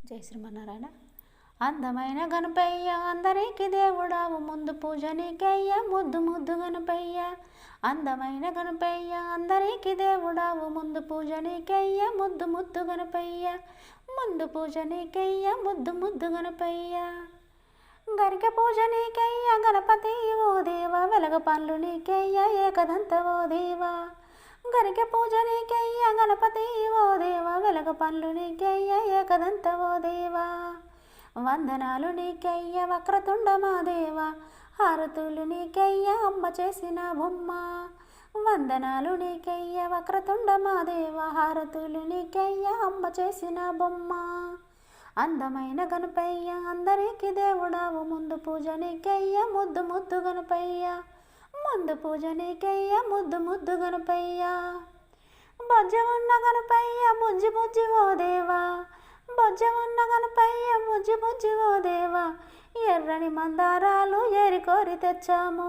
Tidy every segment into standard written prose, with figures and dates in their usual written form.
జై శ్రీమన్నారాయణ. అందమైన గణపయ్య అందరికి దేవుడావు, ముందు పూజ నీకయ్య ముద్దు ముద్దు గణపయ్య. అందమైన గణపయ్య అందరికి దేవుడావు, ముందు పూజ నీకయ్య ముద్దు ముద్దు గణపయ్య. ముందు పూజ నీకయ్య ముద్దు ముద్దు గణపయ్య. గరిక పూజ నీకయ్య గణపతి ఓ దేవ, వెలగ పండ్లు నీకయ్య ఏకదంత ఓ దేవ. గరిక పూజ నీకయ్య గణపతి ఓ దేవ, వెలగ పండ్లు నీకయ్య ఏకదంత ఓ దేవ. వందనాలు నీకయ్య వక్రతుండ మా దేవ, హారతులు నీకయ్య అమ్మ చేసిన బొమ్మ. వందనాలు నీకయ్య వక్రతుండ మా దేవ, హారతులు నీకయ్య అమ్మ చేసిన బొమ్మ. అందమైన గణపయ్య అందరికి దేవుడావు, ముందు పూజ నీకయ్య ముద్దు ముద్దు గణపయ్య. ముందు పూజ నీకయ్య ముద్దు ముద్దు గణపయ్య. బొజ్జ ఉన్న గణపయ్య బుజ్జి బుజ్జి ఓ దేవా, బొజ్జ ఉన్న గణపయ్య బుజ్జి బుజ్జి ఓ దేవా. ఎర్రని మందారాలు ఏరి కోరి తెచ్చాము,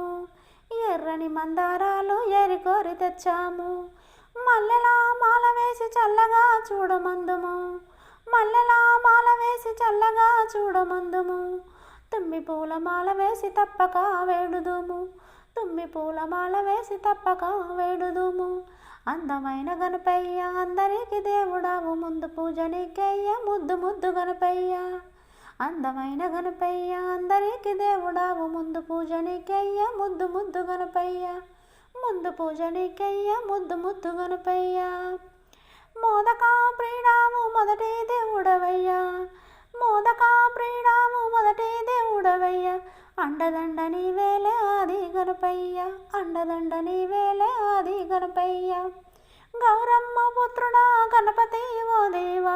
ఎర్రని మందారాలు ఏరి కోరి తెచ్చాము. మల్లెలా మాల వేసి చల్లగా చూడమందుము, మల్లెలా మాల వేసి చల్లగా చూడమందుము. తుమ్మి పూల మాల వేసి తప్పక వేడుదుము, తుమ్మి పూల మాల వేసి తప్పక వేడుదుము. అందమైన గణపయ్య అందరికి దేవుడావు, ముందు పూజ నీకయ్య ముద్దు ముద్దు గణపయ్య. అందమైన గణపయ్య అందరికి దేవుడావు, ముందు పూజ నీకయ్య ముద్దు ముద్దు గణపయ్య. ముందు పూజ నీకయ్య ముద్దు ముద్దు గణపయ్య. మోదక ప్రీడాము మొదటి దేవుడవయ్యా, మోదక ప్రీడాము మొదటి దేవుడవయ్యా. అండదండ నీవేలే ఆది గణపయ్య, అండదండ నీవేలే ఆది గణపయ్య. గౌరమ్మ పుత్రుడా గణపతి ఓ దేవా,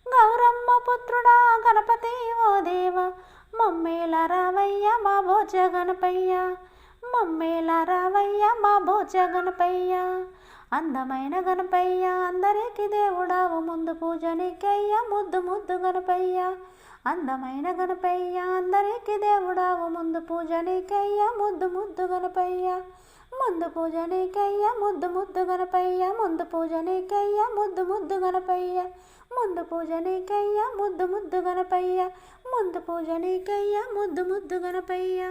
గౌరమ్మ పుత్రుడా గణపతి ఓ దేవా. మమ్మేల రావయ్య మా భోజ గణపయ్య, మమ్మేల రావయ్య మా భోజ గణపయ్య. అందమైన గణపయ్య అందరికి దేవుడావు, ముందు పూజ నీకయ్య ముద్దు ముద్దు గణపయ్య. అందమైన గణపయ్య అందరికి దేవుడావు, ముందు పూజ నీకయ్య ముద్దు ముద్దు గణపయ్య. ముందు పూజ నీకయ్య ముద్దు ముద్దు గణపయ్య, ముందు పూజ నీకయ్య ముద్దు ముద్దు గణపయ్య. ముందు పూజ నీకయ్య ముద్దు ముద్దు గణపయ్య, ముందు పూజ నీకయ్య ముద్దు ముద్దు గణపయ్య.